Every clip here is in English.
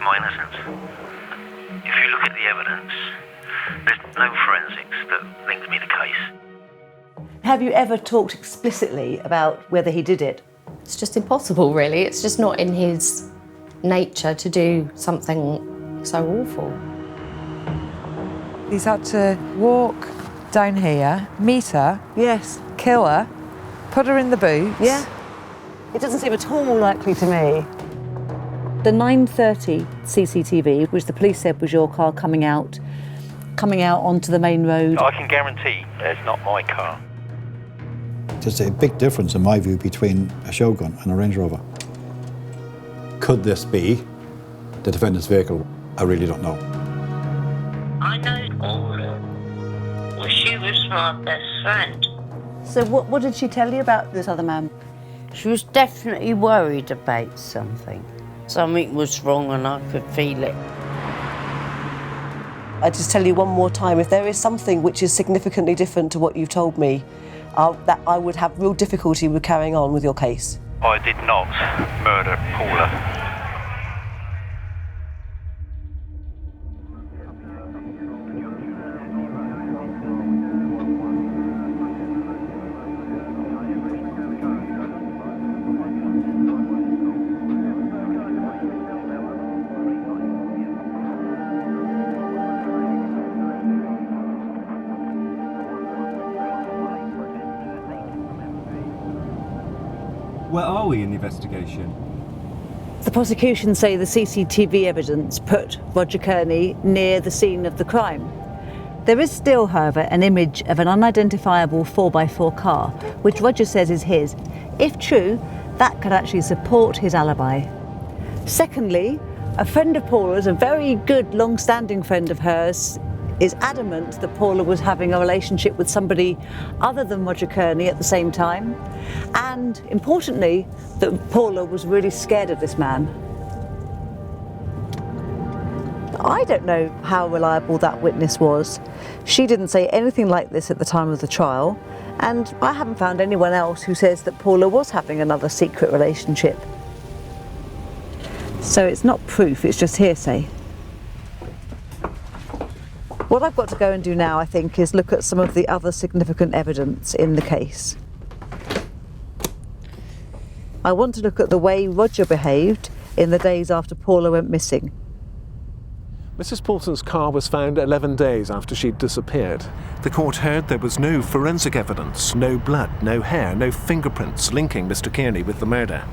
my innocence. If you look at the evidence, there's no forensics that links me to the case. Have you ever talked explicitly about whether he did it? It's just impossible, really. It's just not in his nature to do something so awful. He's had to walk down here, meet her, Yes. kill her, put her in the boot. Yeah. It doesn't seem at all likely to me. The 9:30 CCTV, which the police said was your car coming out onto the main road. I can guarantee it's not my car. There's a big difference, in my view, between a Shogun and a Range Rover. Could this be the defendant's vehicle? I really don't know. I know Paula. Well, she was my best friend. So what did she tell you about this other man? She was definitely worried about something. Something was wrong and I could feel it. I just tell you one more time, if there is something which is significantly different to what you've told me, that I would have real difficulty with carrying on with your case. I did not murder Paula. Where are we in the investigation? The prosecution say the CCTV evidence put Roger Kearney near the scene of the crime. There is still, however, an image of an unidentifiable 4x4 car, which Roger says is his. If true, that could actually support his alibi. Secondly, a friend of Paula's, a very good long-standing friend of hers, is adamant that Paula was having a relationship with somebody other than Roger Kearney at the same time, and importantly, that Paula was really scared of this man. I don't know how reliable that witness was. She didn't say anything like this at the time of the trial, and I haven't found anyone else who says that Paula was having another secret relationship. So it's not proof, it's just hearsay. What I've got to go and do now, I think, is look at some of the other significant evidence in the case. I want to look at the way Roger behaved in the days after Paula went missing. Mrs. Paulson's car was found 11 days after she'd disappeared. The court heard there was no forensic evidence, no blood, no hair, no fingerprints linking Mr. Kearney with the murder,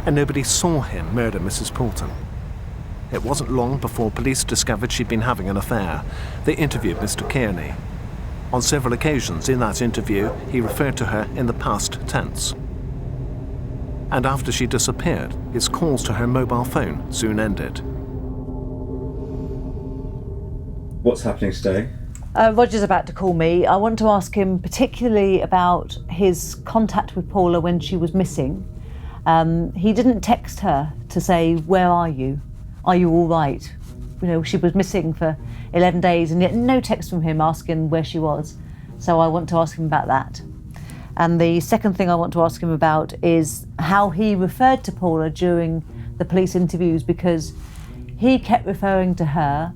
and nobody saw him murder Mrs. Paulson. It wasn't long before police discovered she'd been having an affair. They interviewed Mr. Kearney. On several occasions in that interview, he referred to her in the past tense. And after she disappeared, his calls to her mobile phone soon ended. What's happening today? Roger's about to call me. I want to ask him particularly about his contact with Paula when she was missing. He didn't text her to say, "Where are you? Are you all right?" You know, she was missing for 11 days and yet no text from him asking where she was. So I want to ask him about that. And the second thing I want to ask him about is how he referred to Paula during the police interviews, because he kept referring to her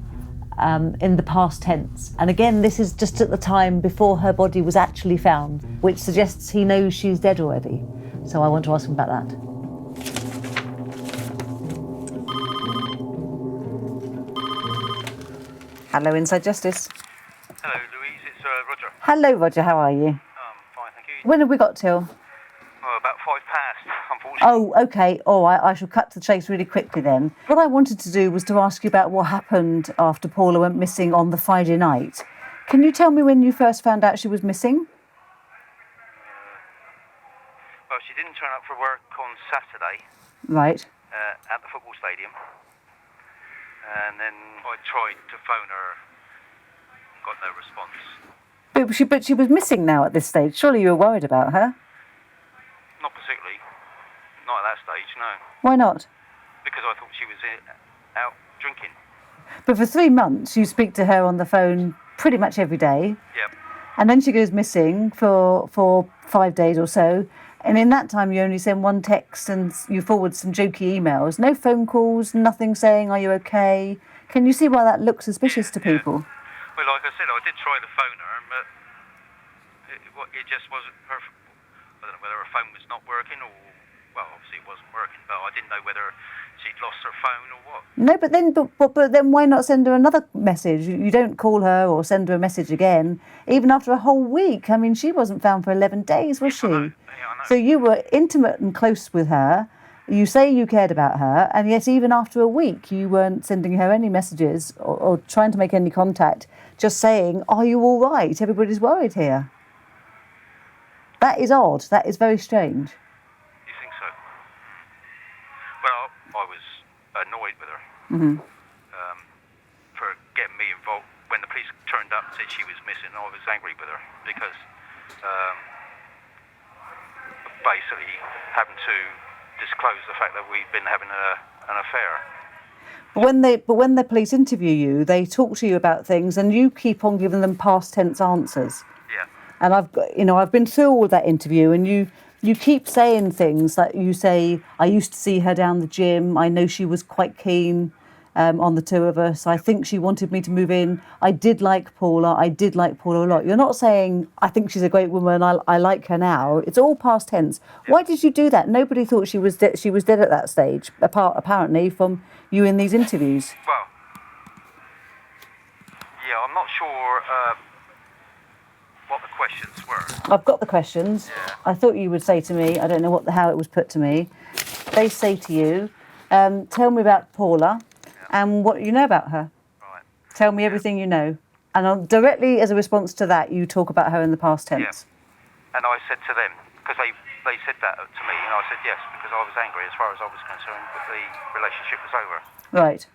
in the past tense. And again, this is just at the time before her body was actually found, which suggests he knows she's dead already. So I want to ask him about that. Hello, Inside Justice. Hello, Louise. It's Roger. Hello, Roger. How are you? Fine, thank you. When have we got till? Oh, about 5 past, unfortunately. Oh, OK. All right. I shall cut to the chase really quickly then. What I wanted to do was to ask you about what happened after Paula went missing on the Friday night. Can you tell me when you first found out she was missing? Well, she didn't turn up for work on Saturday. Right. At the football stadium. And then I tried to phone her, got no response. But she was missing now at this stage. Surely you were worried about her? Not particularly. Not at that stage, no. Why not? Because I thought she was out drinking. But for 3 months you speak to her on the phone pretty much every day. Yep. And then she goes missing for 5 days or so. And in that time, you only send one text and you forward some jokey emails. No phone calls, nothing saying, are you okay? Can you see why that looks suspicious to people? Well, like I said, I did try to phone her, but it just wasn't perfect. I don't know whether her phone was not working or, well, obviously it wasn't working, but I didn't know whether she'd lost her phone or what. No, but then why not send her another message? You don't call her or send her a message again, even after a whole week. I mean, she wasn't found for 11 days, was she? I know. So you were intimate and close with her. You say you cared about her, and yet even after a week, you weren't sending her any messages or trying to make any contact, just saying, are you all right? Everybody's worried here. That is odd. That is very strange. You think so? Well, I was annoyed with her for getting me involved. When the police turned up and said she was missing, I was angry with her because basically having to disclose the fact that we've been having an affair. But when the police interview you, they talk to you about things, and you keep on giving them past tense answers. Yeah. And I've been through all that interview, and you keep saying things like you say, I used to see her down the gym. I know she was quite keen on the two of us. I think she wanted me to move in. I did like Paula. I did like Paula a lot. You're not saying, I think she's a great woman. I like her now. It's all past tense. Yeah. Why did you do that? Nobody thought she was dead at that stage, apparently from you in these interviews. Well, yeah, I'm not sure what the questions were. I've got the questions. Yeah. I thought you would say to me, I don't know how it was put to me. They say to you, tell me about Paula and what you know about her. Right. Tell me everything you know. And directly as a response to that, you talk about her in the past tense. Yeah. And I said to them, because they said that to me, and I said yes, because I was angry as far as I was concerned, but the relationship was over. Right.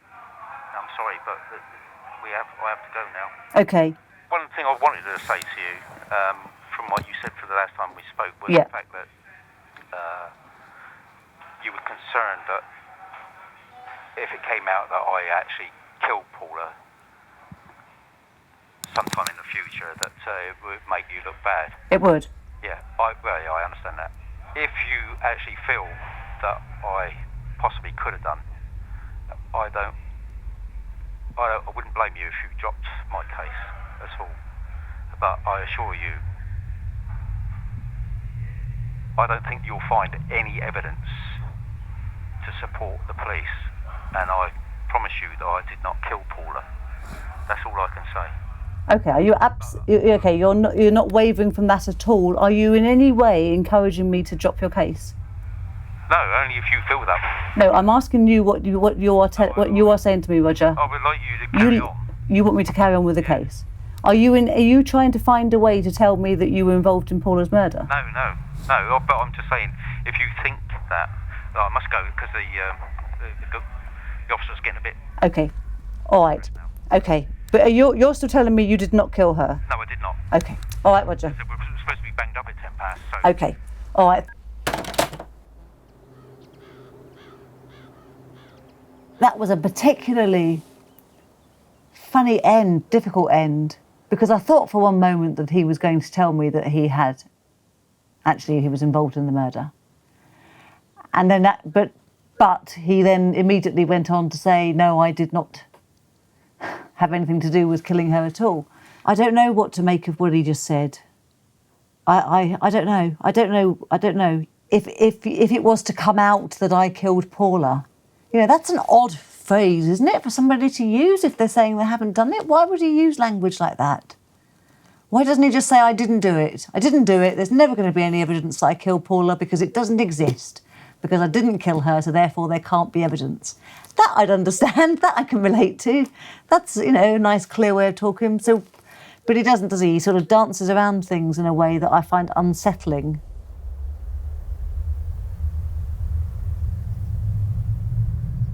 I'm sorry, but I have to go now. Okay. One thing I wanted to say to you, from what you said for the last time we spoke, was the fact that you were concerned that if it came out that I actually killed Paula sometime in the future, that it would make you look bad. It would? Yeah, I understand that. If you actually feel that I possibly could have done, I wouldn't blame you if you dropped my case at all. But I assure you, I don't think you'll find any evidence to support the police, and I promise you that I did not kill Paula. That's all I can say. Okay, are you okay? You're not wavering from that at all. Are you in any way encouraging me to drop your case? No, only if you feel that. No, I'm asking you what you are saying to me, Roger. I would like you to carry on. You want me to carry on with the case? Are you trying to find a way to tell me that you were involved in Paula's murder? No. But I'm just saying, if you think that, I must go because the officer's getting a bit. Okay, all right. Okay, but you're still telling me you did not kill her? No, I did not. Okay, all right, Roger. We're supposed to be banged up at 10 past. So. Okay, all right. That was a particularly funny end, difficult end, because I thought for one moment that he was going to tell me that he was involved in the murder. And then but he then immediately went on to say, no, I did not have anything to do with killing her at all. I don't know what to make of what he just said. I don't know. I don't know. If it was to come out that I killed Paula, that's an odd phrase, isn't it, for somebody to use if they're saying they haven't done it? Why would he use language like that? Why doesn't he just say, I didn't do it? I didn't do it. There's never going to be any evidence that I killed Paula because it doesn't exist. Because I didn't kill her, so therefore there can't be evidence. That I'd understand. That I can relate to. That's, a nice, clear way of talking. So, but he doesn't, does he? He sort of dances around things in a way that I find unsettling.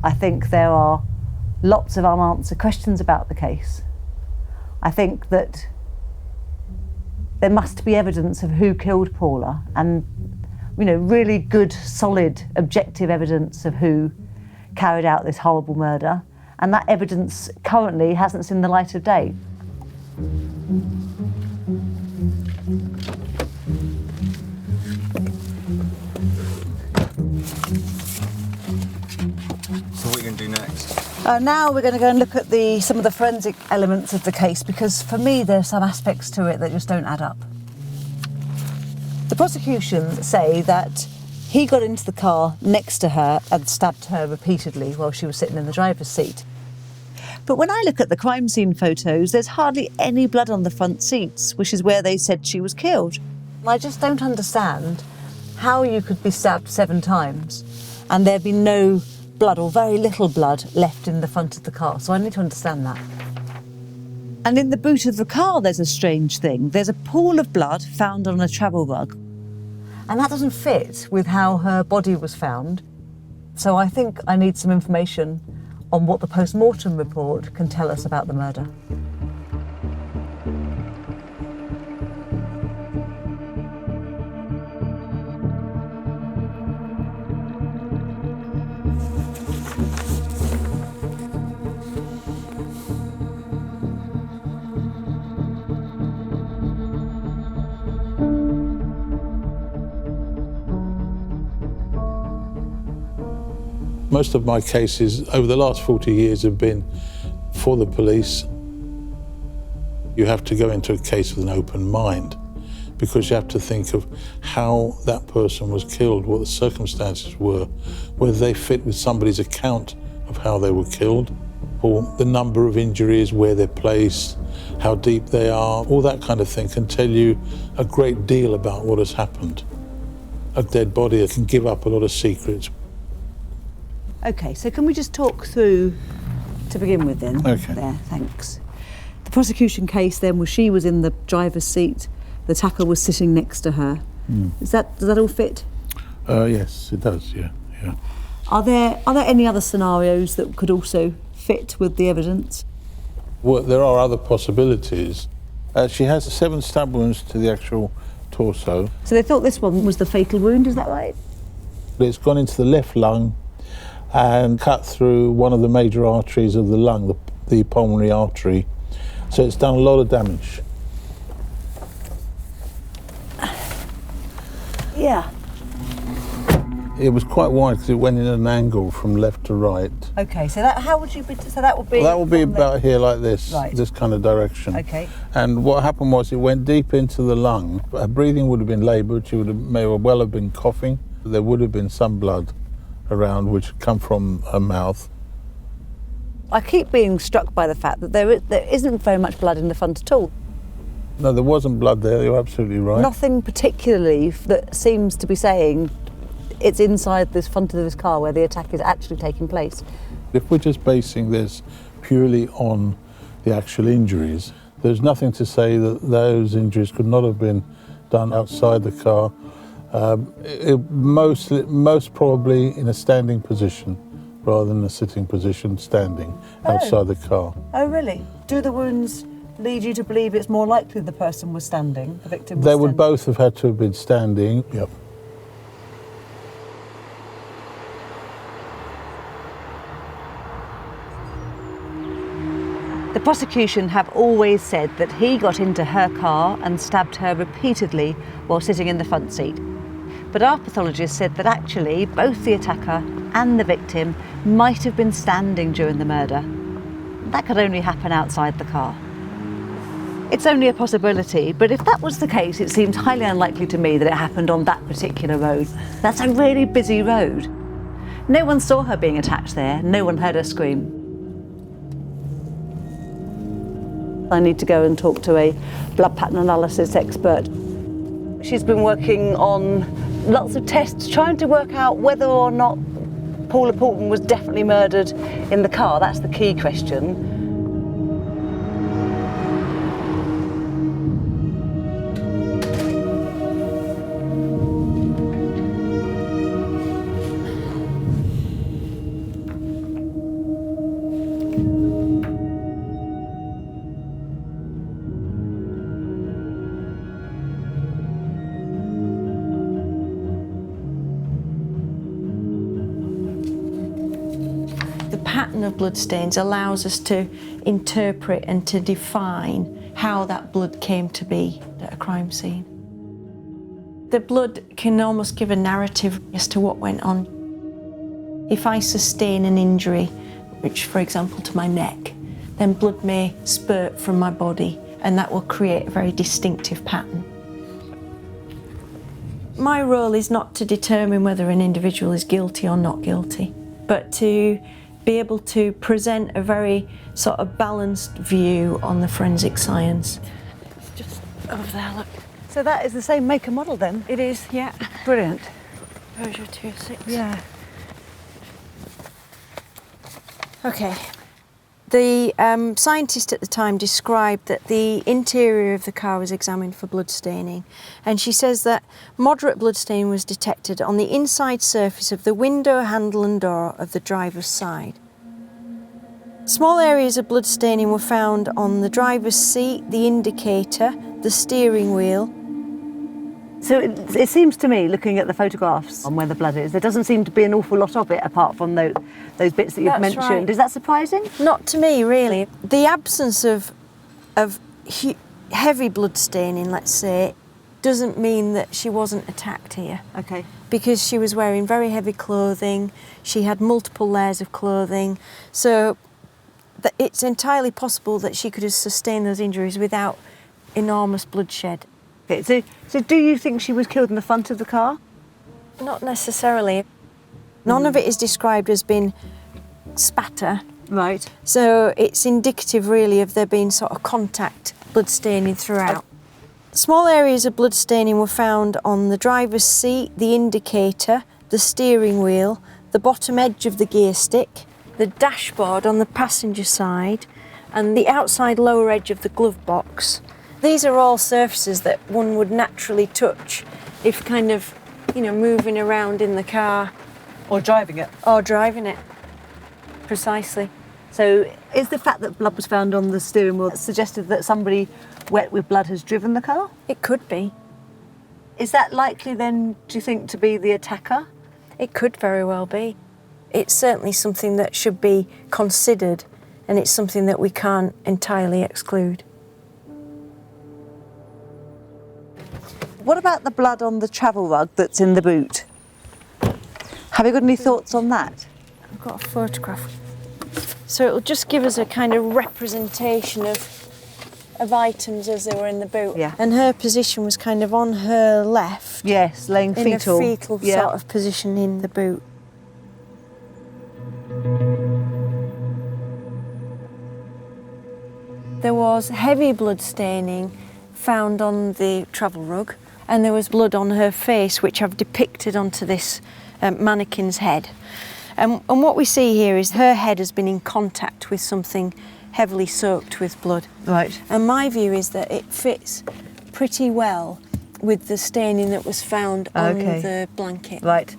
I think there are lots of unanswered questions about the case. I think that there must be evidence of who killed Paula and, really good, solid, objective evidence of who carried out this horrible murder. And that evidence currently hasn't seen the light of day. Now we're going to go and look at some of the forensic elements of the case, because for me there's some aspects to it that just don't add up. The prosecution say that he got into the car next to her and stabbed her repeatedly while she was sitting in the driver's seat. But when I look at the crime scene photos, there's hardly any blood on the front seats, which is where they said she was killed. I just don't understand how you could be stabbed 7 times and there be no blood or very little blood left in the front of the car. So I need to understand that. And in the boot of the car, there's a strange thing. There's a pool of blood found on a travel rug. And that doesn't fit with how her body was found. So I think I need some information on what the post-mortem report can tell us about the murder. Most of my cases over the last 40 years have been for the police. You have to go into a case with an open mind because you have to think of how that person was killed, what the circumstances were, whether they fit with somebody's account of how they were killed, or the number of injuries, where they're placed, how deep they are, all that kind of thing can tell you a great deal about what has happened. A dead body can give up a lot of secrets. OK, so can we just talk through, to begin with then? OK. There, thanks. The prosecution case then was she was in the driver's seat, the attacker was sitting next to her. Does that all fit? Yes, it does, yeah. Are there any other scenarios that could also fit with the evidence? Well, there are other possibilities. She has 7 stab wounds to the actual torso. So they thought this one was the fatal wound, is that right? It's gone into the left lung and cut through one of the major arteries of the lung, the pulmonary artery. So it's done a lot of damage. Yeah. It was quite wide because it went in an angle from left to right. OK, so that would be? That would be about here like this, right. This kind of direction. OK. And what happened was it went deep into the lung. Her breathing would have been laboured. She may well have been coughing. There would have been some blood around which had come from her mouth. I keep being struck by the fact that there isn't very much blood in the front at all. No, there wasn't blood there, you're absolutely right. Nothing particularly that seems to be saying it's inside this front of this car where the attack is actually taking place. If we're just basing this purely on the actual injuries, there's nothing to say that those injuries could not have been done outside the car. Most probably in a standing position rather than a sitting position, standing outside the car. Oh, really? Do the wounds lead you to believe it's more likely the person was standing, the victim was They standing? would both have had to have been standing, yep. The prosecution have always said that he got into her car and stabbed her repeatedly while sitting in the front seat. But our pathologist said that actually both the attacker and the victim might have been standing during the murder. That could only happen outside the car. It's only a possibility, but if that was the case, it seems highly unlikely to me that it happened on that particular road. That's a really busy road. No one saw her being attacked there, no one heard her scream. I need to go and talk to a blood pattern analysis expert. She's been working on lots of tests, trying to work out whether or not Paula Portman was definitely murdered in the car. That's the key question. Of bloodstains allows us to interpret and to define how that blood came to be at a crime scene. The blood can almost give a narrative as to what went on. If I sustain an injury which, for example, to my neck, then blood may spurt from my body, and that will create a very distinctive pattern. My role is not to determine whether an individual is guilty or not guilty, but to be able to present a very sort of balanced view on the forensic science. It's just over there, look. So that is the same make and model then? It is, yeah. Brilliant. Peugeot 206. Yeah. Okay. The scientist at the time described that the interior of the car was examined for blood staining, and she says that moderate blood stain was detected on the inside surface of the window, handle and door of the driver's side. Small areas of blood staining were found on the driver's seat, the indicator, the steering wheel. So it seems to me, looking at the photographs on where the blood is, there doesn't seem to be an awful lot of it apart from those bits that you've That's mentioned. right. Is that surprising? Not to me, really. The absence of heavy blood staining, let's say, doesn't mean that she wasn't attacked here. Okay. Because she was wearing very heavy clothing, she had multiple layers of clothing, so it's entirely possible that she could have sustained those injuries without enormous bloodshed. Okay, so do you think she was killed in the front of the car? Not necessarily. None of it is described as being spatter. Right. So it's indicative really of there being sort of contact blood staining throughout. Small areas of blood staining were found on the driver's seat, the indicator, the steering wheel, the bottom edge of the gear stick, the dashboard on the passenger side, and the outside lower edge of the glove box. These are all surfaces that one would naturally touch if kind of, moving around in the car. Or driving it. Or driving it, precisely. So is the fact that blood was found on the steering wheel suggested that somebody wet with blood has driven the car? It could be. Is that likely then, do you think, to be the attacker? It could very well be. It's certainly something that should be considered, and it's something that we can't entirely exclude. What about the blood on the travel rug that's in the boot? Have you got any thoughts on that? I've got a photograph. So it'll just give us a kind of representation of items as they were in the boot. Yeah. And her position was kind of on her left. Yes, laying fetal. In a fetal sort of position in the boot. There was heavy blood staining found on the travel rug, and there was blood on her face, which I've depicted onto this mannequin's head. And what we see here is her head has been in contact with something heavily soaked with blood. Right. And my view is that it fits pretty well with the staining that was found on the blanket. Right.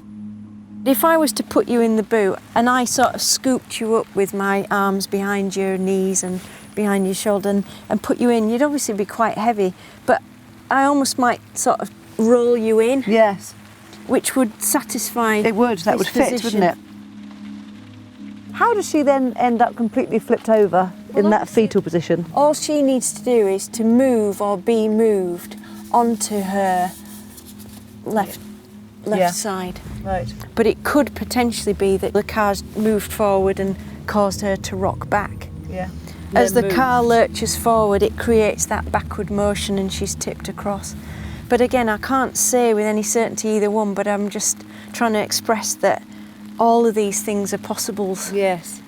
If I was to put you in the boot and I sort of scooped you up with my arms behind your knees and behind your shoulder and put you in, you'd obviously be quite heavy, but I almost might sort of roll you in. Yes. Which would satisfy It would, that would fit, position. wouldn't it? How does she then end up completely flipped over in that fetal position? All she needs to do is to move or be moved onto her left side. Right. But it could potentially be that the car's moved forward and caused her to rock back. Yeah. As the car lurches forward, it creates that backward motion and she's tipped across. But again, I can't say with any certainty either one, but I'm just trying to express that all of these things are possibles. Yes.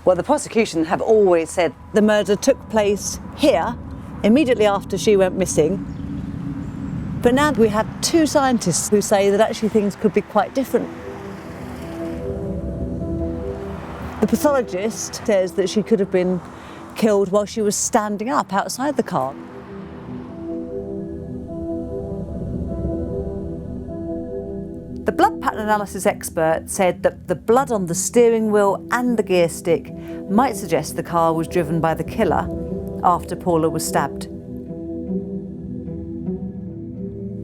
Well, the prosecution have always said the murder took place here, immediately after she went missing. But now we have two scientists who say that actually things could be quite different. The pathologist says that she could have been killed while she was standing up outside the car. The blood pattern analysis expert said that the blood on the steering wheel and the gear stick might suggest the car was driven by the killer after Paula was stabbed.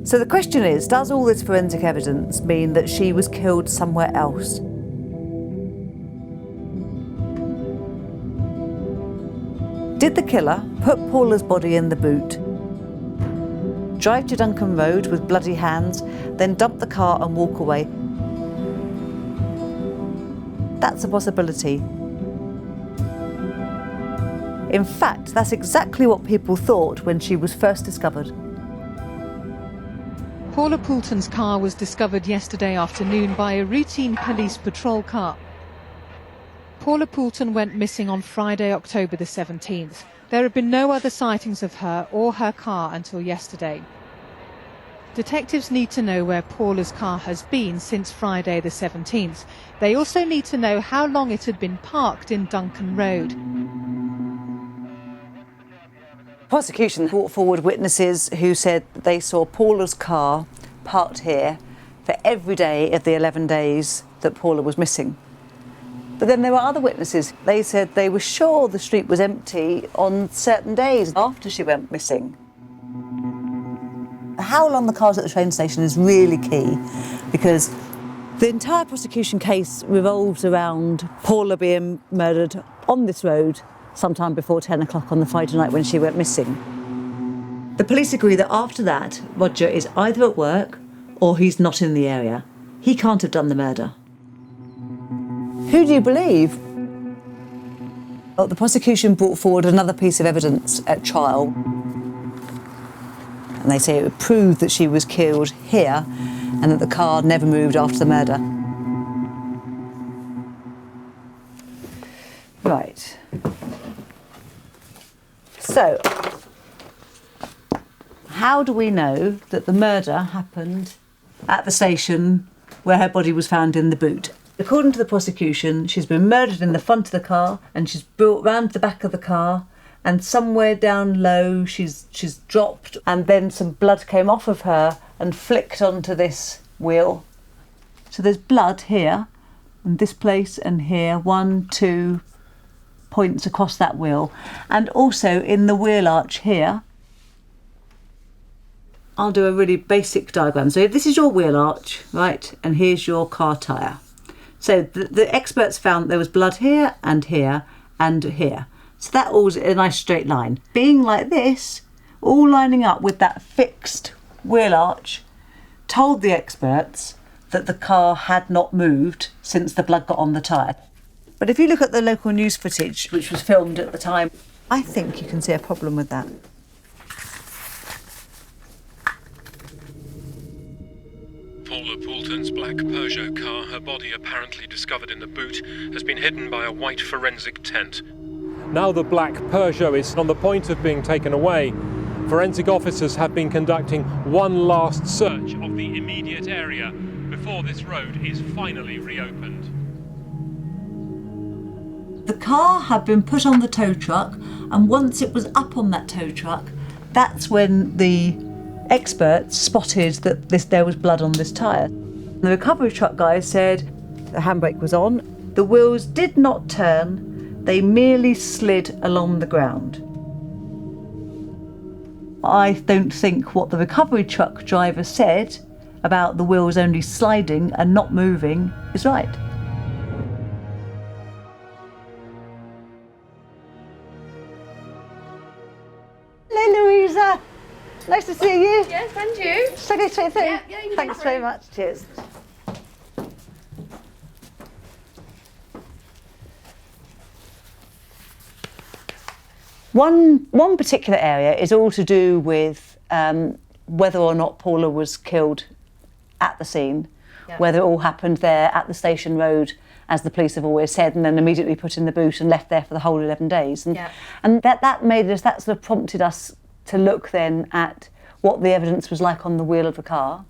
So the question is, does all this forensic evidence mean that she was killed somewhere else? Did the killer put Paula's body in the boot, drive to Duncan Road with bloody hands, then dump the car and walk away? That's a possibility. In fact, that's exactly what people thought when she was first discovered. Paula Poulton's car was discovered yesterday afternoon by a routine police patrol car. Paula Poulton went missing on Friday, October the 17th. There have been no other sightings of her or her car until yesterday. Detectives need to know where Paula's car has been since Friday the 17th. They also need to know how long it had been parked in Duncan Road. Prosecution brought forward witnesses who said they saw Paula's car parked here for every day of the 11 days that Paula was missing. But then there were other witnesses. They said they were sure the street was empty on certain days after she went missing. How long the car was at the train station is really key, because the entire prosecution case revolves around Paula being murdered on this road sometime before 10 o'clock on the Friday night when she went missing. The police agree that after that, Roger is either at work or he's not in the area. He can't have done the murder. Who do you believe? Well, the prosecution brought forward another piece of evidence at trial. And they say it would prove that she was killed here and that the car never moved after the murder. Right. So, how do we know that the murder happened at the station where her body was found in the boot? According to the prosecution, she's been murdered in the front of the car and she's brought round the back of the car, and somewhere down low she's dropped, and then some blood came off of her and flicked onto this wheel. So there's blood here, and this place and here, 1, 2 points across that wheel, and also in the wheel arch here. I'll do a really basic diagram. So this is your wheel arch, right, and here's your car tyre. So the experts found there was blood here and here and here. So that all's a nice straight line. Being like this, all lining up with that fixed wheel arch, told the experts that the car had not moved since the blood got on the tyre. But if you look at the local news footage, which was filmed at the time, I think you can see a problem with that. Paula Poulton's black Peugeot car, her body apparently discovered in the boot, has been hidden by a white forensic tent. Now the black Peugeot is on the point of being taken away. Forensic officers have been conducting one last search of the immediate area before this road is finally reopened. The car had been put on the tow truck, and once it was up on that tow truck, that's when the experts spotted that there was blood on this tyre. The recovery truck guys said the handbrake was on, the wheels did not turn, they merely slid along the ground. I don't think what the recovery truck driver said about the wheels only sliding and not moving is right. Hello, Louisa. Nice to see you. Yes, and you. Shall I go straight through? Yeah, you can Thanks go very through. much. Cheers. One particular area is all to do with whether or not Paula was killed at the scene, whether it all happened there at the station road, as the police have always said, and then immediately put in the boot and left there for the whole 11 days. And that sort of prompted us to look then at what the evidence was like on the wheel of the car,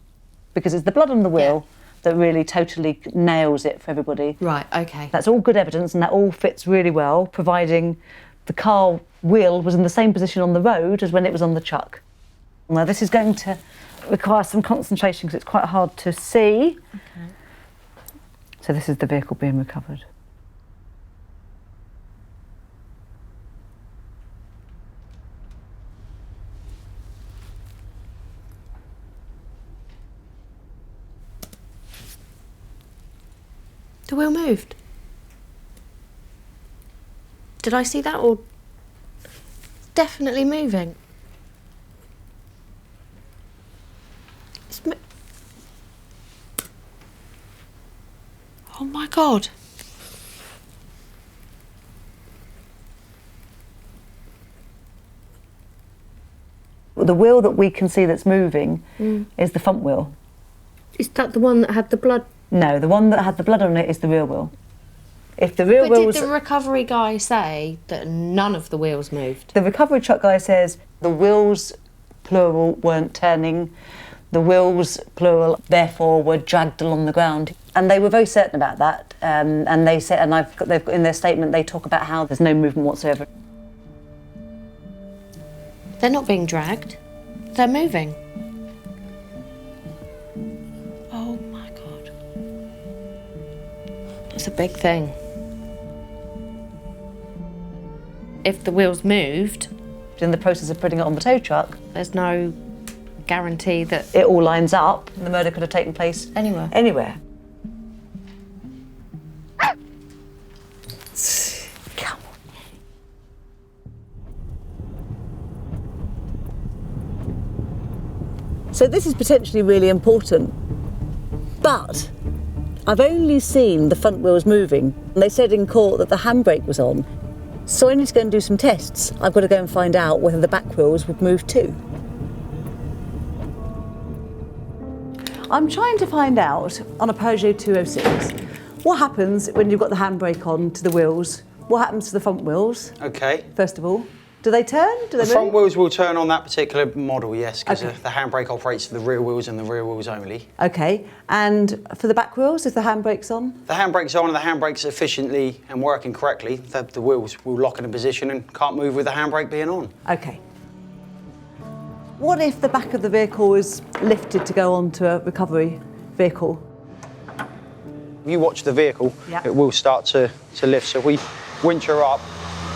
because it's the blood on the wheel that really totally nails it for everybody. Right, okay. That's all good evidence, and that all fits really well, providing the car wheel was in the same position on the road as when it was on the truck. Now this is going to require some concentration because it's quite hard to see. Okay. So this is the vehicle being recovered. The wheel moved. Did I see that, or definitely moving? Oh my God. The wheel that we can see that's moving is the front wheel. Is that the one that had the blood? No, the one that had the blood on it is the rear wheel. If the rear But wheels... did the recovery guy say that none of the wheels moved? The recovery truck guy says the wheels, plural, weren't turning. The wheels, plural, therefore were dragged along the ground. And they were very certain about that. And they said, and they've in their statement, they talk about how there's no movement whatsoever. They're not being dragged. They're moving. Oh my God. It's a big thing. If the wheels moved, in the process of putting it on the tow truck, there's no guarantee that it all lines up. The murder could have taken place anywhere. Anywhere. Come on. So this is potentially really important, but I've only seen the front wheels moving. They said in court that the handbrake was on. So I need to go and do some tests. I've got to go and find out whether the back wheels would move too. I'm trying to find out on a Peugeot 206 what happens when you've got the handbrake on to the wheels. What happens to the front wheels? Okay. First of all, do they turn? Do they The front move? wheels will turn on that particular model, yes, because Okay. the handbrake operates for the rear wheels and the rear wheels only. Okay, and for the back wheels, if the handbrake's on? The handbrake's on and the handbrake's efficiently and working correctly, the wheels will lock in a position and can't move with the handbrake being on. Okay. What if the back of the vehicle is lifted to go onto a recovery vehicle? If you watch the vehicle, it will start to lift. So if we winch her up,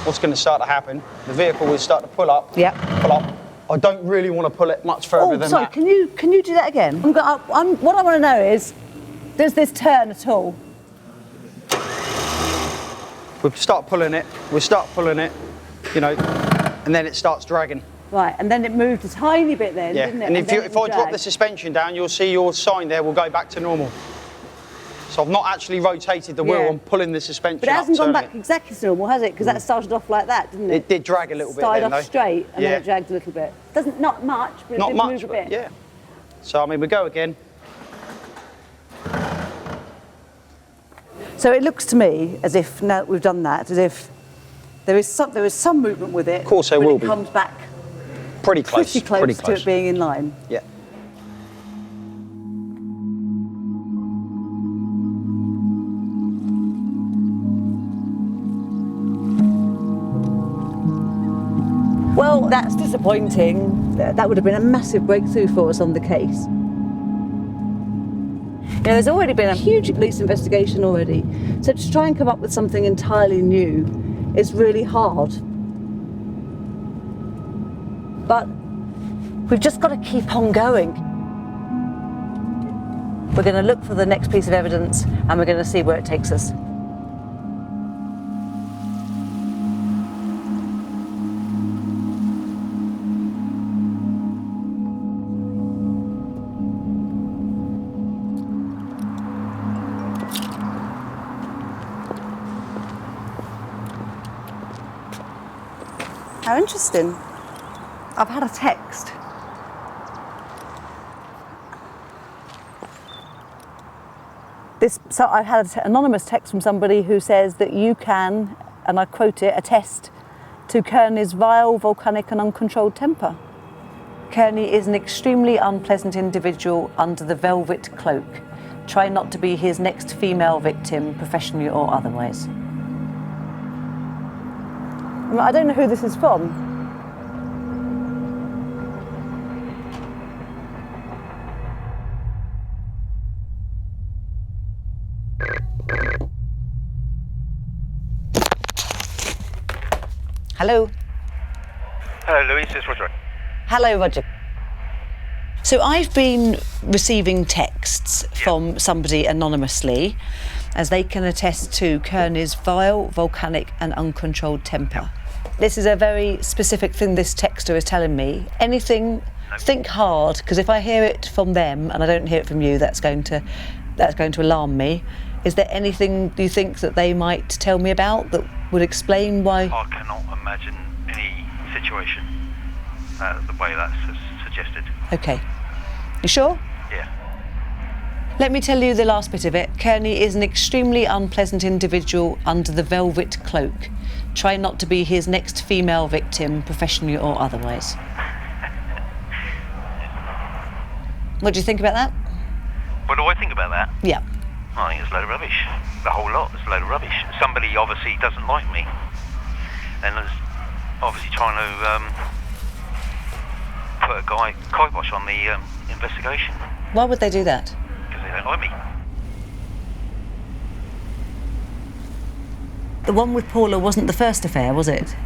what's going to start to happen? The vehicle will start to pull up. Pull up. I don't really want to pull it much further than that. Can you do that again? What I want to know is, does this turn at all? We'll start pulling it, you know, and then it starts dragging. Right, and then it moved a tiny bit then, didn't it? And if I drop the suspension down, you'll see your sign there will go back to normal. So I've not actually rotated the wheel, I'm pulling the suspension But it up, hasn't gone turning back exactly to normal, has it? Because that started off like that, didn't it? It did drag a little bit Started then, off though. straight and then it dragged a little bit. Not much, but it Not did much, move a but bit. yeah. So, I mean, we go again. So it looks to me as if, now that we've done that, as if there is some movement with it. Of course there will be. It comes back pretty close to it being in line. Yeah. Well, that's disappointing. That would have been a massive breakthrough for us on the case. You know, there's already been a huge police investigation already, so to try and come up with something entirely new is really hard. But we've just got to keep on going. We're going to look for the next piece of evidence and we're going to see where it takes us. How interesting. I've had a text. So I had an anonymous text from somebody who says that you can, and I quote it, attest to Kearney's vile, volcanic and uncontrolled temper. Kearney is an extremely unpleasant individual under the velvet cloak. Try not to be his next female victim, professionally or otherwise. I don't know who this is from. Hello. Hello, Louise, it's Roger. Hello, Roger. So I've been receiving texts from somebody anonymously as they can attest to Kearney's vile, volcanic and uncontrolled temper. This is a very specific thing this texter is telling me. Anything, think hard, because if I hear it from them and I don't hear it from you, that's going to alarm me. Is there anything you think that they might tell me about that would explain why? I cannot imagine any situation the way that's suggested. Okay. You sure? Yeah. Let me tell you the last bit of it. Kearney is an extremely unpleasant individual under the velvet cloak. Try not to be his next female victim, professionally or otherwise. What do you think about that? What do I think about that? Yeah. I think it's a load of rubbish. The whole lot is a load of rubbish. Somebody obviously doesn't like me, and is obviously trying to put a kibosh on the investigation. Why would they do that? Because they don't like me. The one with Paula wasn't the first affair, was it?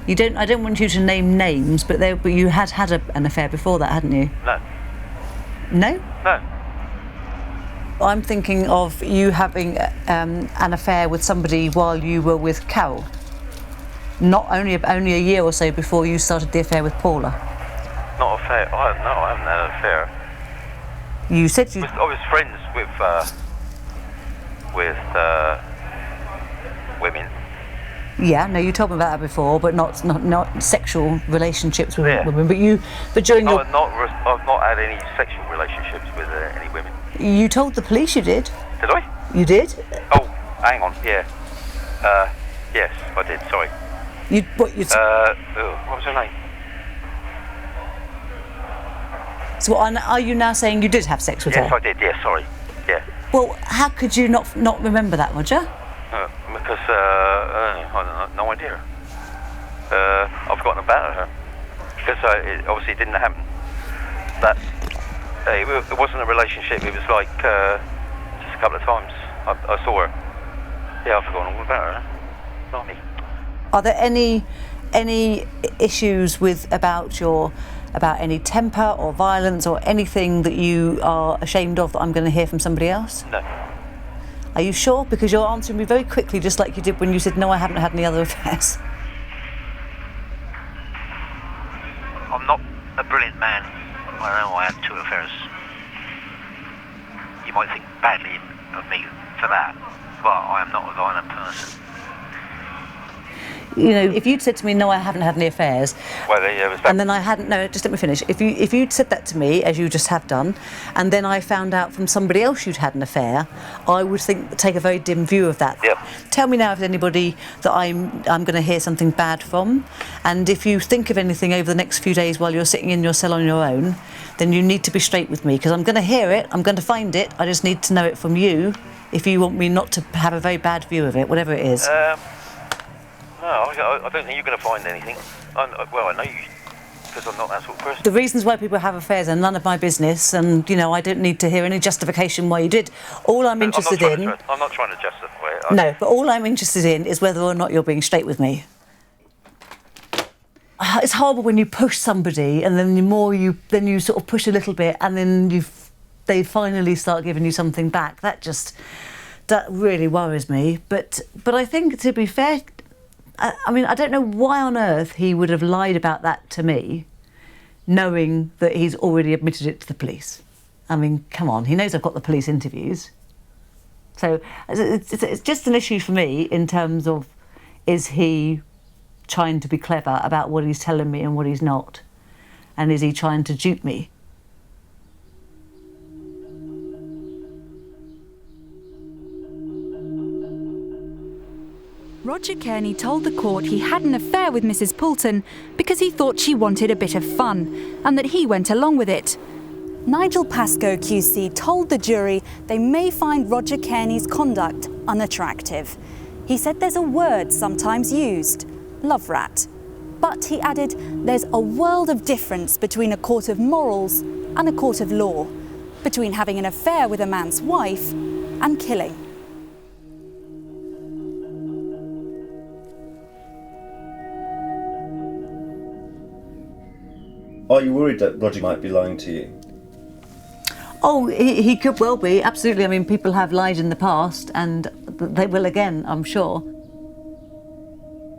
I don't want you to name names, but you had an affair before that, hadn't you? No. No? No. I'm thinking of you having an affair with somebody while you were with Carol. Not only a year or so before you started the affair with Paula. Not affair. No, I haven't had an affair. You said you. I was friends with women. Yeah, no, you told me about that before, but not sexual relationships with women. But during your. I've not had any sexual relationships with any women. You told the police you did. Did I? You did? Oh, hang on. Yeah. Yes, I did. Sorry. What was her name? So are you now saying you did have sex with her? Yes, I did. Yeah, sorry. Yeah. Well, how could you not remember that, Roger? Because I don't know, no idea. I've forgotten about her because it obviously didn't happen. It wasn't a relationship. It was like just a couple of times I saw her. Yeah, I've forgotten all about her. Blimey. Are there any issues about any temper or violence or anything that you are ashamed of that I'm going to hear from somebody else? No. Are you sure? Because you're answering me very quickly, just like you did when you said, no, I haven't had any other affairs. I'm not a brilliant man. I know I had 2 affairs. You might think badly of me for that, but I am not a violent person. You know, if you'd said to me, no, I haven't had any affairs, and then I hadn't, no, just let me finish. If you'd said that to me, as you just have done, and then I found out from somebody else you'd had an affair, I would take a very dim view of that. Yep. Tell me now if there's anybody that I'm going to hear something bad from, and if you think of anything over the next few days while you're sitting in your cell on your own, then you need to be straight with me, because I'm going to hear it, I'm going to find it, I just need to know it from you, if you want me not to have a very bad view of it, whatever it is. No, I don't think you're going to find anything. I know you, because I'm not that sort of person. The reasons why people have affairs are none of my business, and, you know, I don't need to hear any justification why you did. All I'm interested in... I'm not trying to justify it. No, but all I'm interested in is whether or not you're being straight with me. It's horrible when you push somebody, and then then you sort of push a little bit, and then they finally start giving you something back. That really worries me. But I think, to be fair... I mean, I don't know why on earth he would have lied about that to me, knowing that he's already admitted it to the police. I mean, come on, he knows I've got the police interviews. So it's just an issue for me in terms of, is he trying to be clever about what he's telling me and what he's not? And is he trying to dupe me? Roger Kearney told the court he had an affair with Mrs. Poulton because he thought she wanted a bit of fun, and that he went along with it. Nigel Pascoe QC told the jury they may find Roger Kearney's conduct unattractive. He said there's a word sometimes used, love rat. But he added there's a world of difference between a court of morals and a court of law, between having an affair with a man's wife and killing. Are you worried that Roger might be lying to you? Oh, he could well be, absolutely. I mean, people have lied in the past and they will again, I'm sure.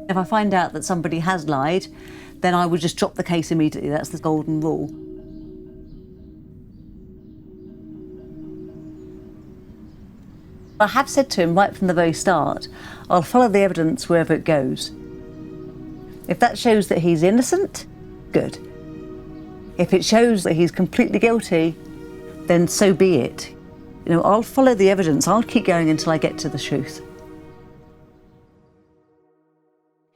If I find out that somebody has lied, then I would just drop the case immediately. That's the golden rule. I have said to him right from the very start, I'll follow the evidence wherever it goes. If that shows that he's innocent, good. If it shows that he's completely guilty, then so be it. You know, I'll follow the evidence. I'll keep going until I get to the truth.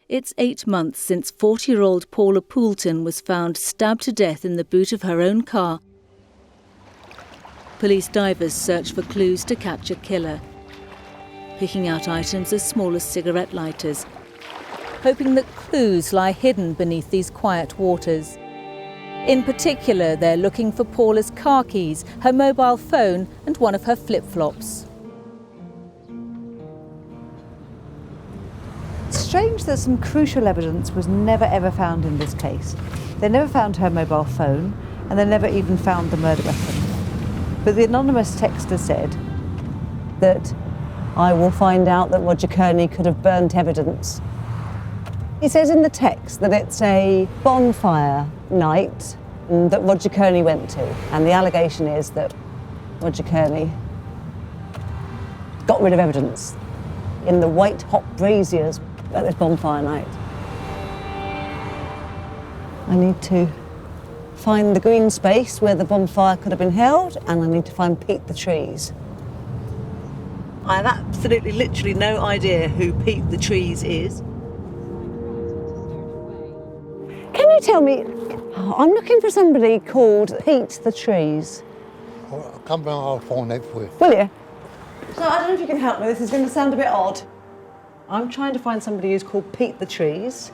It's 8 months since 40-year-old Paula Poulton was found stabbed to death in the boot of her own car. Police divers search for clues to catch a killer, picking out items as small as cigarette lighters, hoping that clues lie hidden beneath these quiet waters. In particular, they're looking for Paula's car keys, her mobile phone and one of her flip-flops. It's strange that some crucial evidence was never ever found in this case. They never found her mobile phone and they never even found the murder weapon. But the anonymous texter said that I will find out that Roger Kearney could have burnt evidence. He says in the text that it's a bonfire night that Roger Kearney went to, and the allegation is that Roger Kearney got rid of evidence in the white hot braziers at this bonfire night. I need to find the green space where the bonfire could have been held, and I need to find Pete the Trees. I have absolutely, literally no idea who Pete the Trees is. Can you tell me, I'm looking for somebody called Pete the Trees. I'll come round, I'll find out for you. Will you? So I don't know if you can help me, this is going to sound a bit odd. I'm trying to find somebody who's called Pete the Trees,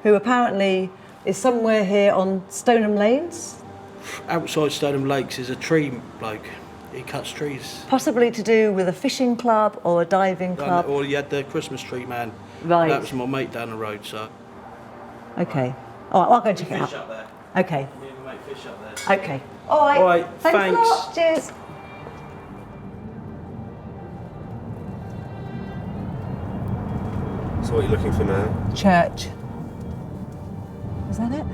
who apparently is somewhere here on Stoneham Lanes. Outside Stoneham Lakes is a tree bloke. He cuts trees. Possibly to do with a fishing club or a diving club. Or you had the Christmas tree man. Right. That was my mate down the road, so. Okay. All right, well, I'll go check it out. Fish up there. Okay. Me and my mate fish up there. Okay. All right. All right, Thanks a lot. Cheers. So what are you looking for now? Church. Is that it?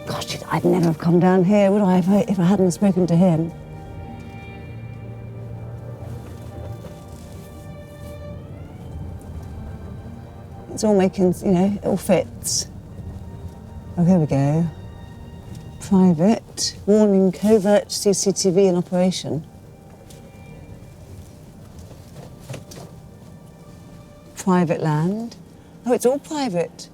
Gosh, I'd never have come down here, would I, if I hadn't spoken to him? It's all making, you know, it all fits. Oh, here we go. Private, warning, covert CCTV in operation. Private land. Oh, it's all private.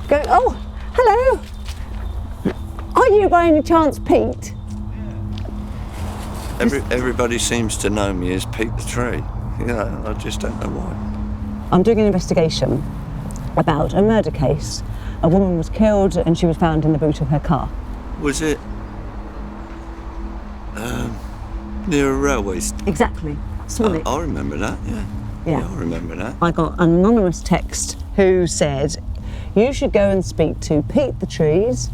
Go, oh, hello. Are you by any chance Pete? Everybody seems to know me as Pete the Tree. You know, I just don't know why. I'm doing an investigation about a murder case. A woman was killed and she was found in the boot of her car. Was it near a railway station? Exactly. Swanwick. I remember that, yeah. Yeah. I remember that. I got an anonymous text who said, you should go and speak to Pete the Trees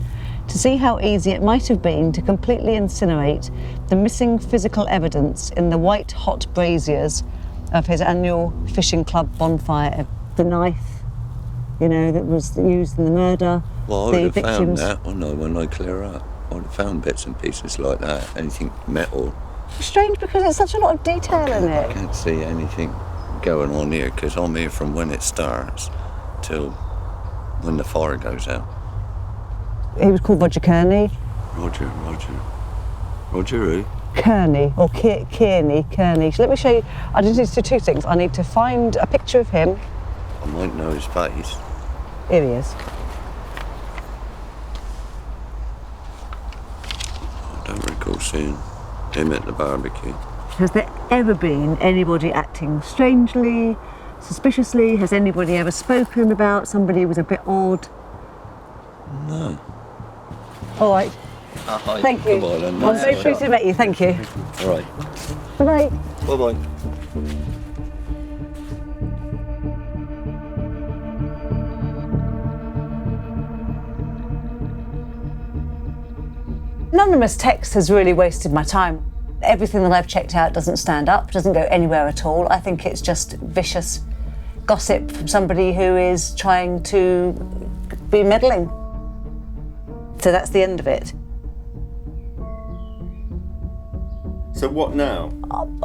to see how easy it might have been to completely incinerate the missing physical evidence in the white hot braziers of his annual fishing club bonfire. The knife, you know, that was used in the murder. Well, I the would have found victims. that when I clear up. I would have found bits and pieces like that, anything metal. Strange because there's such a lot of detail in I it. can't see anything going on here because I'm here from when it starts till when the fire goes out. He was called Roger Kearney. Roger who? Kearney, or Kearney. So let me show you. I just need to do two things. I need to find a picture of him. I might know his face. Here he is. I don't recall seeing him at the barbecue. Has there ever been anybody acting strangely, suspiciously? Has anybody ever spoken about somebody who was a bit odd? No. All right. Thank you. Goodbye, then. I'm very pleased to meet you. Thank you. All right. Bye. Bye-bye. Anonymous text has really wasted my time. Everything that I've checked out doesn't stand up, doesn't go anywhere at all. I think it's just vicious gossip from somebody who is trying to be meddling. So that's the end of it. So what now?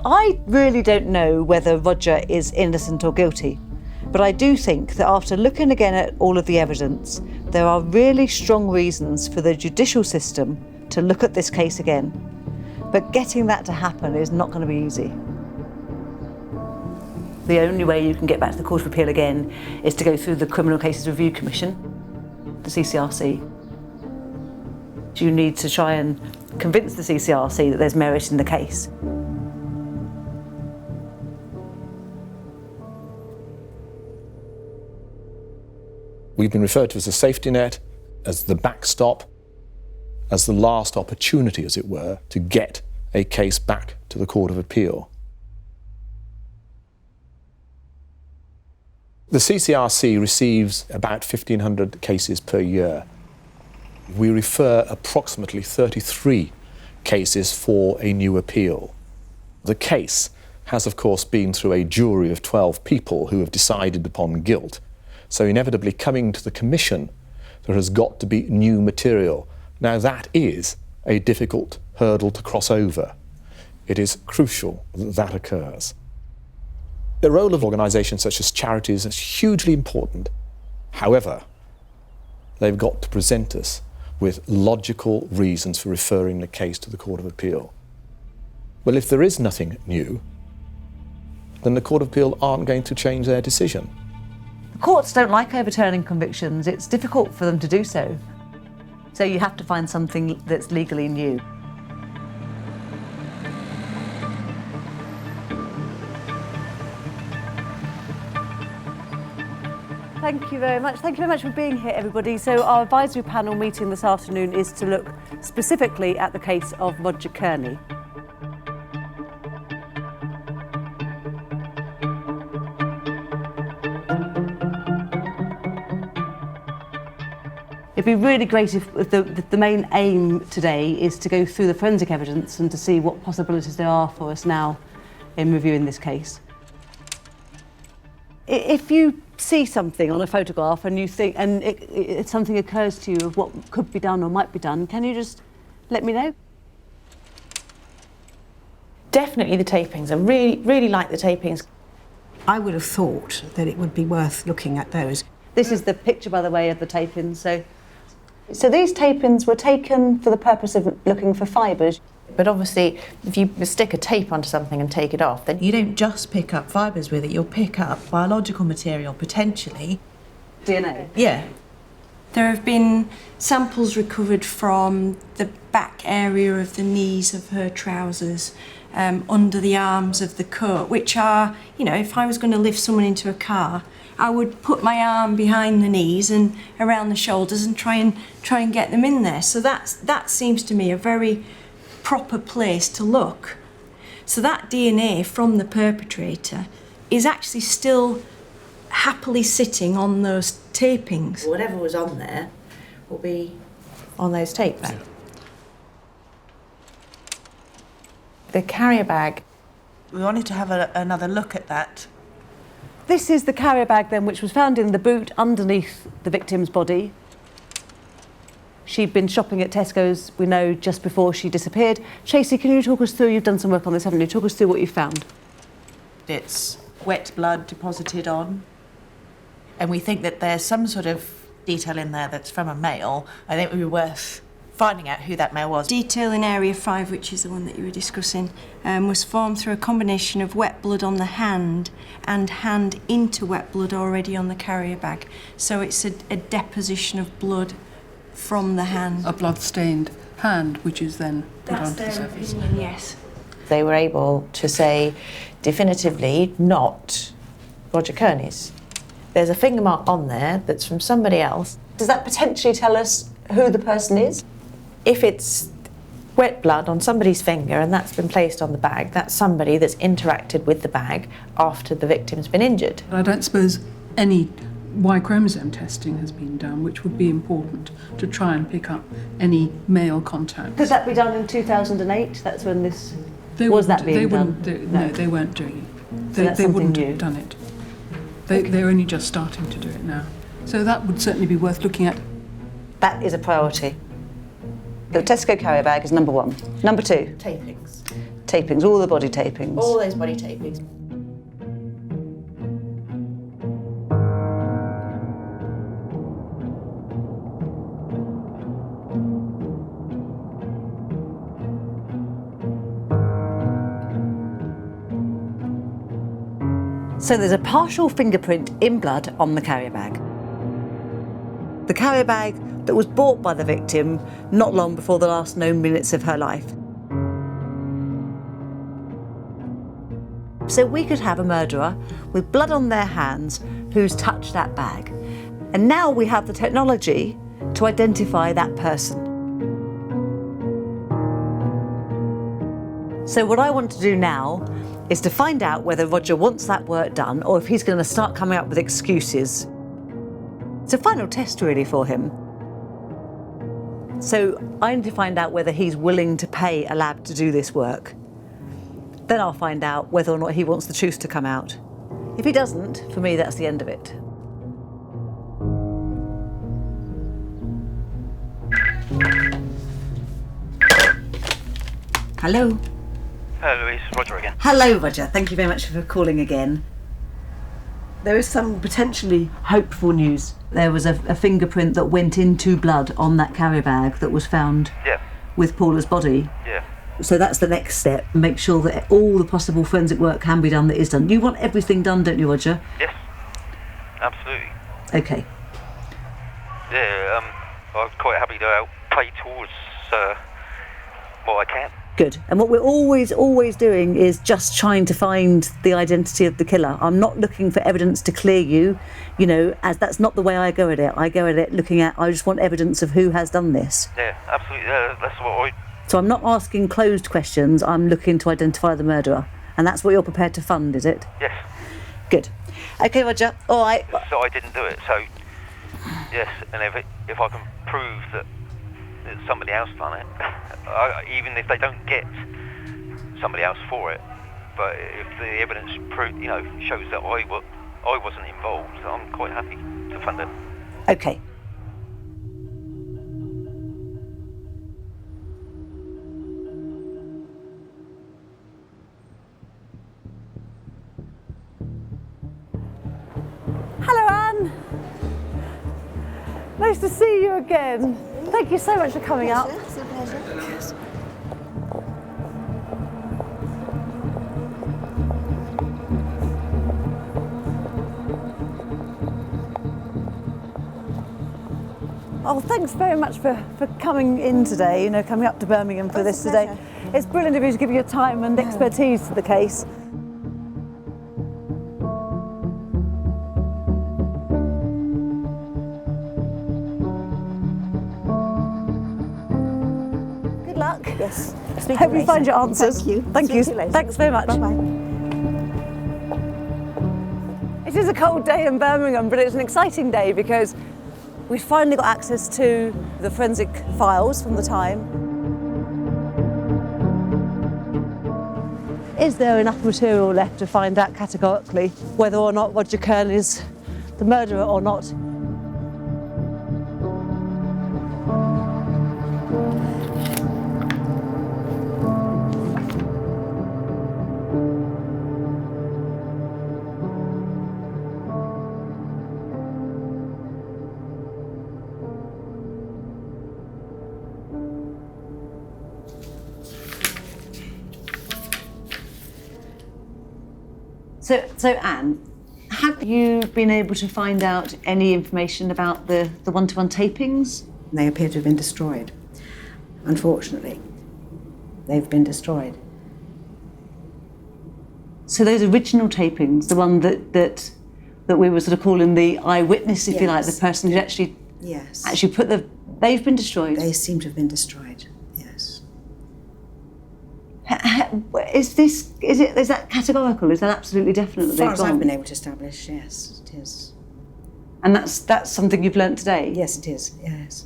I really don't know whether Roger is innocent or guilty, but I do think that after looking again at all of the evidence, there are really strong reasons for the judicial system to look at this case again. But getting that to happen is not going to be easy. The only way you can get back to the Court of Appeal again is to go through the Criminal Cases Review Commission, the CCRC. You need to try and convince the CCRC that there's merit in the case. We've been referred to as a safety net, as the backstop, as the last opportunity, as it were, to get a case back to the Court of Appeal. The CCRC receives about 1,500 cases per year. We refer approximately 33 cases for a new appeal. The case has, of course, been through a jury of 12 people who have decided upon guilt. So inevitably coming to the Commission, there has got to be new material. Now that is a difficult hurdle to cross over. It is crucial that that occurs. The role of organisations such as charities is hugely important. However, they've got to present us with logical reasons for referring the case to the Court of Appeal. Well, if there is nothing new, then the Court of Appeal aren't going to change their decision. The courts don't like overturning convictions. It's difficult for them to do so. So you have to find something that's legally new. Thank you very much. Thank you very much for being here, everybody. So our advisory panel meeting this afternoon is to look specifically at the case of Roger Kearney. It'd be really great if the main aim today is to go through the forensic evidence and to see what possibilities there are for us now in reviewing this case. If you see something on a photograph and you think, and something occurs to you of what could be done or might be done, can you just let me know? Definitely the tapings. I really like the tapings. I would have thought that it would be worth looking at those. This is the picture, by the way, of the tapings. So these tapings were taken for the purpose of looking for fibres. But obviously, if you stick a tape onto something and take it off, then you don't just pick up fibres with it, you'll pick up biological material, potentially. DNA? Yeah. There have been samples recovered from the back area of the knees of her trousers, under the arms of the coat, which are, you know, if I was going to lift someone into a car, I would put my arm behind the knees and around the shoulders and try and get them in there. So that seems to me a very proper place to look. So that DNA from the perpetrator is actually still happily sitting on those tapings. Whatever was on there will be on those tapes. Yeah. The carrier bag, we wanted to have another look at that. This is the carrier bag then, which was found in the boot underneath the victim's body. She'd been shopping at Tesco's, we know, just before she disappeared. Tracy, can you talk us through, you've done some work on this, haven't you? Talk us through what you found. It's wet blood deposited on, and we think that there's some sort of detail in there that's from a male. I think it would be worth finding out who that male was. Detail in area 5, which is the one that you were discussing, was formed through a combination of wet blood on the hand and hand into wet blood already on the carrier bag. So it's a deposition of blood from the hand. A blood-stained hand, which is then put onto the surface. Yes. They were able to say definitively not Roger Kearney's. There's a finger mark on there that's from somebody else. Does that potentially tell us who the person is? If it's wet blood on somebody's finger and that's been placed on the bag, that's somebody that's interacted with the bag after the victim's been injured. I don't suppose any Y chromosome testing has been done, which would be important to try and pick up any male contact. Could that be done in 2008? That's when this... They was that wouldn't- being they done? wouldn't do- No, they weren't doing it. So that's They something wouldn't new. have done it. They're only just starting to do it now. So that would certainly be worth looking at. That is a priority. The Tesco carrier bag is number 1. Number 2? Tapings. Tapings, all the body tapings. All those body tapings. So there's a partial fingerprint in blood on the carrier bag. The carrier bag that was bought by the victim not long before the last known minutes of her life. So we could have a murderer with blood on their hands who's touched that bag. And now we have the technology to identify that person. So what I want to do now is to find out whether Roger wants that work done or if he's going to start coming up with excuses. It's a final test really for him. So I need to find out whether he's willing to pay a lab to do this work. Then I'll find out whether or not he wants the truth to come out. If he doesn't, for me, that's the end of it. Hello. Hello, Louise. Roger again. Hello, Roger. Thank you very much for calling again. There is some potentially hopeful news. There was a fingerprint that went into blood on that carrier bag that was found with Paula's body. Yeah. So that's the next step. Make sure that all the possible forensic work can be done that is done. You want everything done, don't you, Roger? Yes. Absolutely. Okay. Yeah, I'm quite happy to help pay towards what I can. Good. And what we're always doing is just trying to find the identity of the killer. I'm not looking for evidence to clear you, you know, as that's not the way I go at it. I go at it looking at, I just want evidence of who has done this. Yeah, absolutely. That's what I... So I'm not asking closed questions, I'm looking to identify the murderer. And that's what you're prepared to fund, is it? Yes. Good. Okay, Roger. All right. So I didn't do it, so... Yes, and if I can prove that somebody else done it, even if they don't get somebody else for it, but if the evidence shows that I wasn't involved, I'm quite happy to fund it. Okay. Hello, Anne. Nice to see you again. Thank you so much for coming up. It's a pleasure. Oh, thanks very much for coming in today, coming up to Birmingham for this today. It's brilliant of you to give your time and expertise to the case. Good luck. Yes. Hope you find your answers. Thank you. Thank you. Speak to you later. Thanks very much. Bye-bye. It is a cold day in Birmingham, but it's an exciting day because we've finally got access to the forensic files from the time. Is there enough material left to find out categorically whether or not Roger Kern is the murderer or not? So Anne, have you been able to find out any information about the one-to-one tapings? They appear to have been destroyed. Unfortunately, they've been destroyed. So those original tapings, the one that that we were sort of calling the eyewitness, if you like, the Yes. person who actually put the... They've been destroyed? They seem to have been destroyed, yes. Is that categorical? Is that absolutely definite that As far they've as gone? I've been able to establish, yes, it is. And that's something you've learnt today? Yes, it is, yes.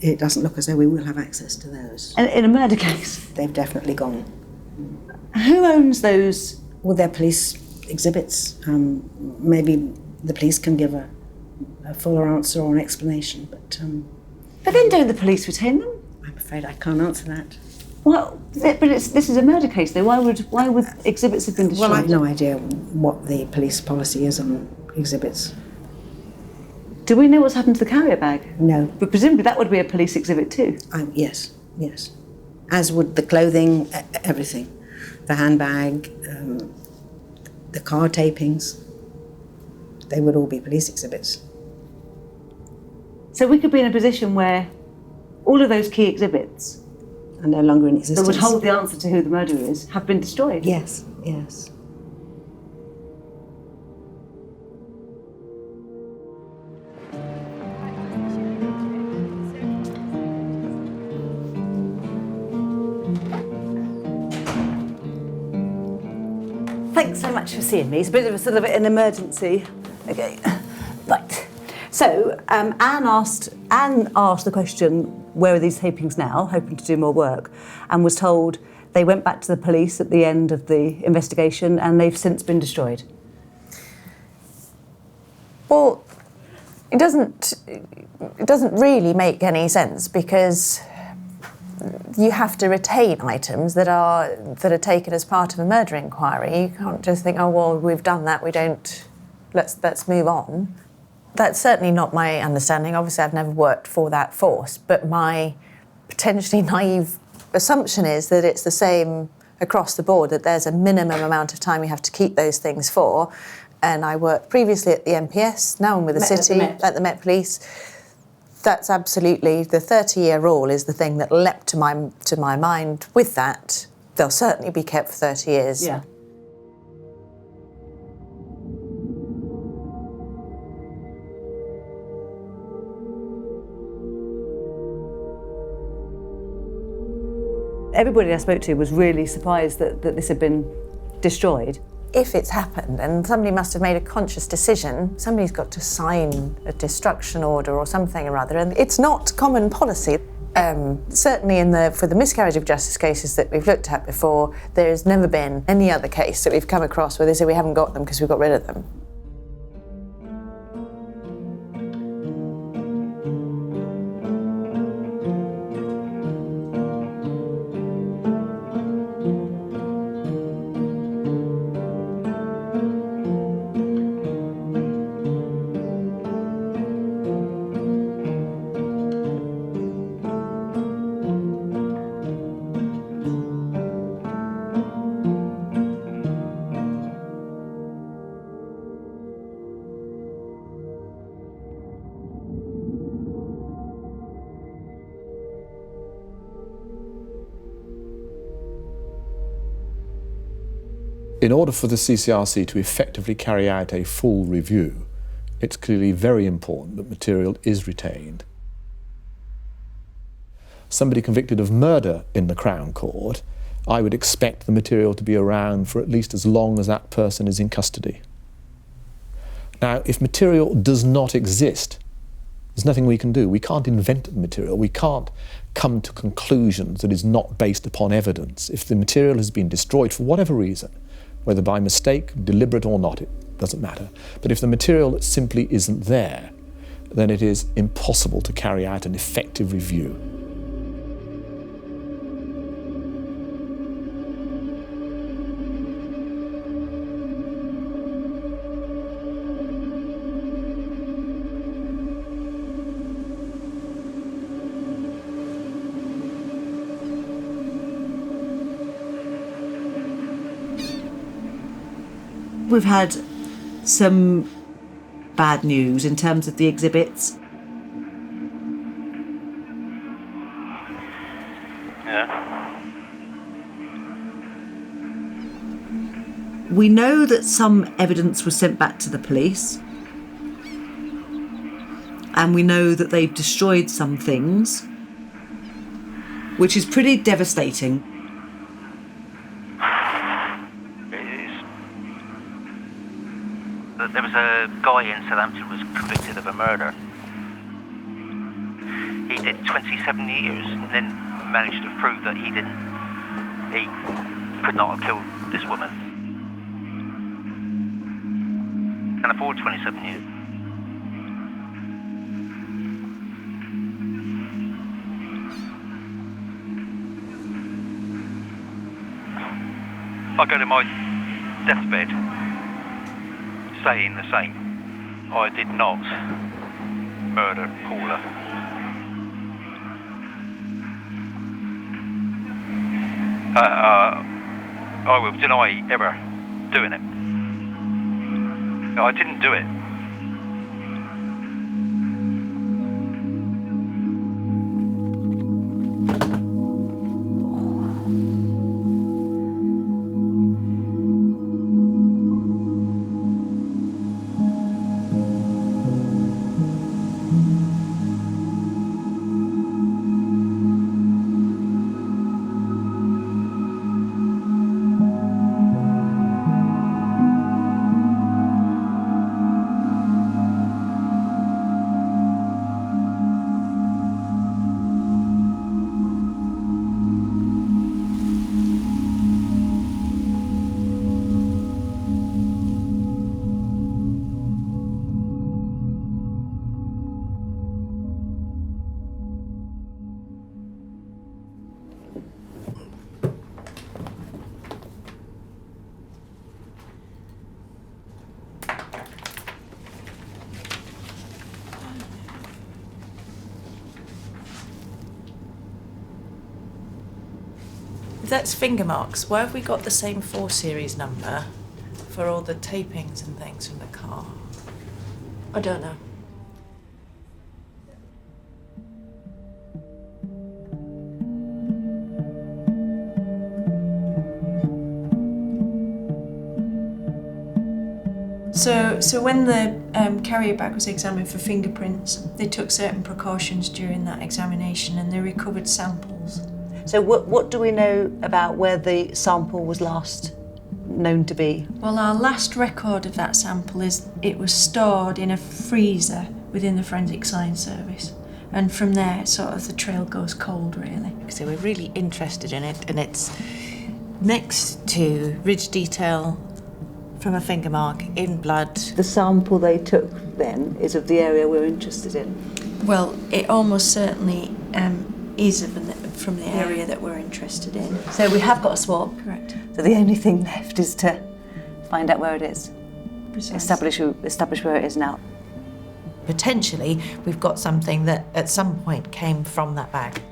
It doesn't look as though we will have access to those. And in a murder case? They've definitely gone. Who owns those? Well, they're police exhibits. Maybe the police can give a fuller answer or an explanation, but... But then don't the police retain them? I'm afraid I can't answer that. Well, but this is a murder case, though. Why would exhibits have been destroyed? Well, I've no idea what the police policy is on exhibits. Do we know what's happened to the carrier bag? No. But presumably that would be a police exhibit too? Yes. As would the clothing, everything. The handbag, the car tapings. They would all be police exhibits. So we could be in a position where all of those key exhibits are no longer in existence. That would hold the answer to who the murderer is have been destroyed? Yes. Thanks so much for seeing me. It's a bit of a sort of an emergency. Okay, right. So Anne asked the question, where are these tapings now, hoping to do more work, and was told they went back to the police at the end of the investigation and they've since been destroyed. Well, it doesn't really make any sense, because you have to retain items that are taken as part of a murder inquiry. You can't just think, oh well, we've done that, let's move on. That's certainly not my understanding. Obviously, I've never worked for that force, but my potentially naive assumption is that it's the same across the board, that there's a minimum amount of time you have to keep those things for. And I worked previously at the MPS, now I'm with the city, at the Met Police. That's absolutely, the 30-year rule is the thing that leapt to my mind with that. They'll certainly be kept for 30 years. Yeah. Everybody I spoke to was really surprised that this had been destroyed. If it's happened, and somebody must have made a conscious decision, somebody's got to sign a destruction order or something or other, and it's not common policy. Certainly for the miscarriage of justice cases that we've looked at before, there's never been any other case that we've come across where they say we haven't got them because we got rid of them. In order for the CCRC to effectively carry out a full review, it's clearly very important that material is retained. Somebody convicted of murder in the Crown Court, I would expect the material to be around for at least as long as that person is in custody. Now, if material does not exist, there's nothing we can do. We can't invent the material. We can't come to conclusions that is not based upon evidence. If the material has been destroyed for whatever reason, whether by mistake, deliberate or not, it doesn't matter. But if the material simply isn't there, then it is impossible to carry out an effective review. We've had some bad news in terms of the exhibits. Yeah. We know that some evidence was sent back to the police, and we know that they've destroyed some things, which is pretty devastating. There was a guy in Southampton who was convicted of a murder. He did 27 years and then managed to prove that he could not have killed this woman. Can afford 27 years. I go to my deathbed saying the same. I did not murder Paula. I will deny ever doing it. I didn't do it. If that's finger marks, why have we got the same 4 series number for all the tapings and things from the car? I don't know. So when the carrier bag was examined for fingerprints, they took certain precautions during that examination and they recovered samples. So what do we know about where the sample was last known to be? Well, our last record of that sample is it was stored in a freezer within the Forensic Science Service. And from there, sort of the trail goes cold, really. So we're really interested in it, and it's next to ridge detail from a finger mark in blood. The sample they took then is of the area we're interested in? Well, it almost certainly is from the area that we're interested in. So we have got a swab. Correct. So the only thing left is to find out where it is. Precisely. Establish where it is now. Potentially, we've got something that at some point came from that bag.